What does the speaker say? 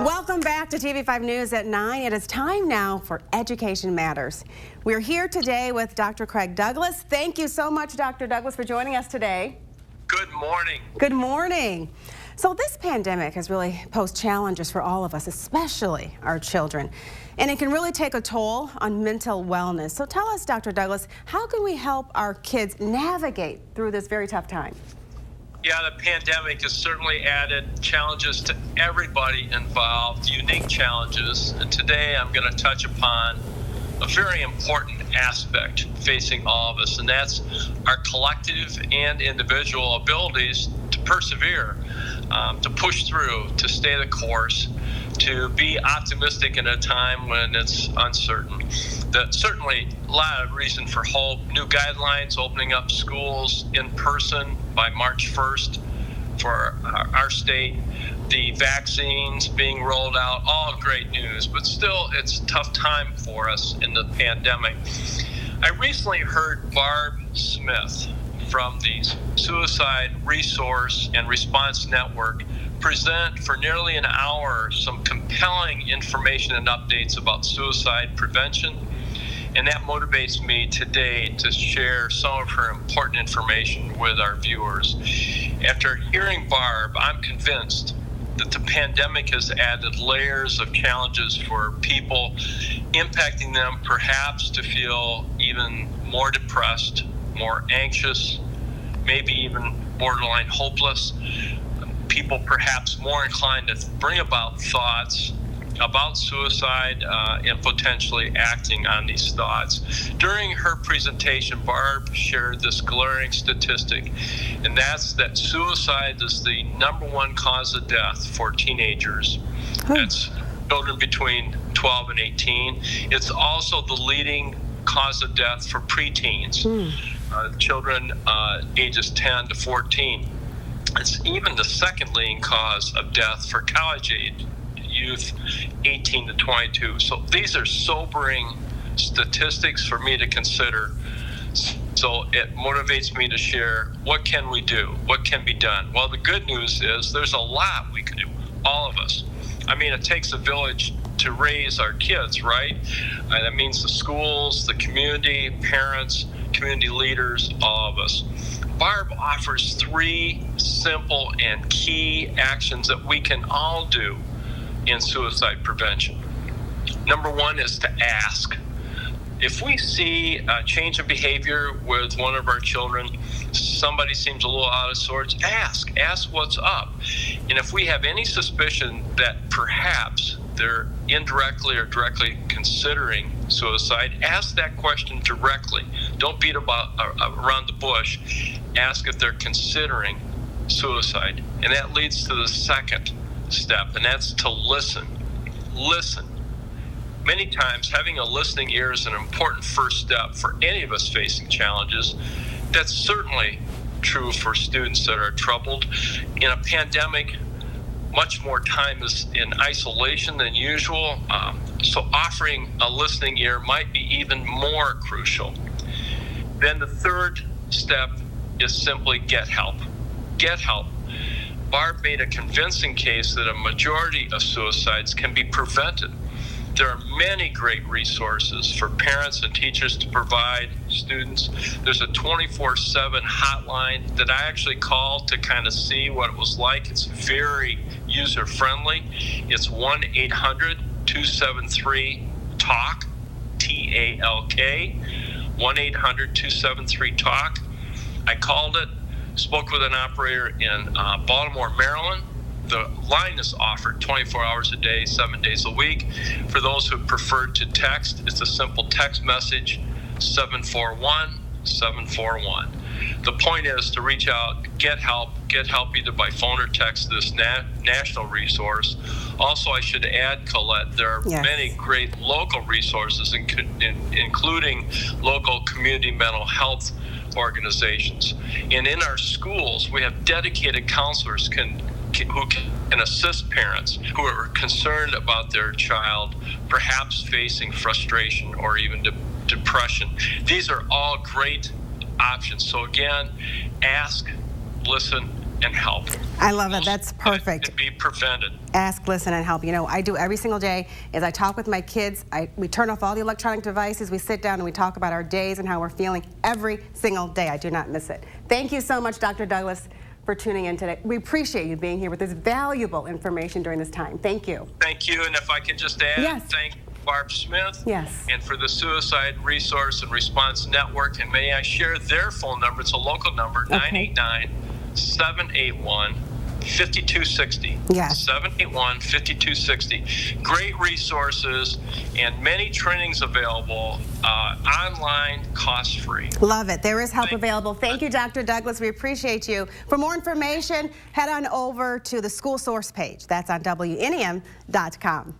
Welcome back to TV5 News at 9. It is time now for Education Matters. We're here today with Dr. Craig Douglas. Thank you so much, Dr. Douglas, for joining us today. Good morning. Good morning. So this pandemic has really posed challenges for all of us, especially our children. And it can really take a toll on mental wellness. So tell us, Dr. Douglas, how can we help our kids navigate through this very tough time? Yeah, the pandemic has certainly added challenges to everybody involved, unique challenges. And today I'm going to touch upon a very important aspect facing all of us, and that's our collective and individual abilities to persevere, to push through, to stay the course, to be optimistic in a time when it's uncertain. That's certainly a lot of reason for hope. New guidelines opening up schools in person by March 1st for our state. The vaccines being rolled out, all great news, but still it's a tough time for us in the pandemic. I recently heard Barb Smith from the Suicide Resource and Response Network present for nearly an hour some compelling information and updates about suicide prevention. And that motivates me today to share some of her important information with our viewers. After hearing Barb, I'm convinced that the pandemic has added layers of challenges for people, impacting them perhaps to feel even more depressed, more anxious, maybe even borderline hopeless. People perhaps more inclined to bring about thoughts about suicide and potentially acting on these thoughts. During her presentation, Barb shared this glaring statistic, and that's that suicide is the #1 cause of death for teenagers. That's children between 12 and 18. It's also the leading cause of death for preteens, children ages 10 to 14. It's even the second leading cause of death for college-age youth 18 to 22. So these are sobering statistics for me to consider. So it motivates me to share, what can we do? What can be done? Well, the good news is there's a lot we can do, all of us. I mean, it takes a village to raise our kids, right? That means the schools, the community, parents, community leaders, all of us. Barb offers 3 simple and key actions that we can all do in suicide prevention. #1 is to ask. If we see a change of behavior with one of our children, somebody seems a little out of sorts, ask what's up. And if we have any suspicion that perhaps they're indirectly or directly considering suicide, ask that question directly. Don't beat around the bush. Ask if they're considering suicide. And that leads to the second step, and that's to listen. Listen. Many times, having a listening ear is an important first step for any of us facing challenges. That's certainly true for students that are troubled. In a pandemic, much more time is in isolation than usual, so offering a listening ear might be even more crucial. Then the third step is simply get help. Get help. Barb made a convincing case that a majority of suicides can be prevented. There are many great resources for parents and teachers to provide students. There's a 24/7 hotline that I actually called to kind of see what it was like. It's very user-friendly. It's 1-800-273-TALK, T-A-L-K, 1-800-273-TALK. I called it, spoke with an operator in Baltimore, Maryland. The line is offered 24 hours a day, 7 days a week. For those who prefer to text, it's a simple text message, 741-741. The point is to reach out, get help either by phone or text this national resource. Also, I should add, Colette, there are many great local resources, including local community mental health organizations. And in our schools, we have dedicated counselors who can assist parents who are concerned about their child, perhaps facing frustration or even depression. These are all great options. So again, ask, listen, and help. I love it. That's perfect. It can be prevented. Ask, listen, and help. You know, I do every single day as I talk with my kids. We turn off all the electronic devices. We sit down and we talk about our days and how we're feeling every single day. I do not miss it. Thank you so much, Dr. Douglas, for tuning in today. We appreciate you being here with this valuable information during this time. Thank you. Thank you. And if I could just add, Yes. thank Barb Smith. Yes. And for the Suicide Resource and Response Network. And may I share their phone number? It's a local number, Okay. 989-781-5260. Yes. 781-5260. Great resources and many trainings available online, cost-free. Love it. There is help available. Thank you, Dr. Douglas. We appreciate you. For more information, head on over to the School Source page. That's on WNEM.com.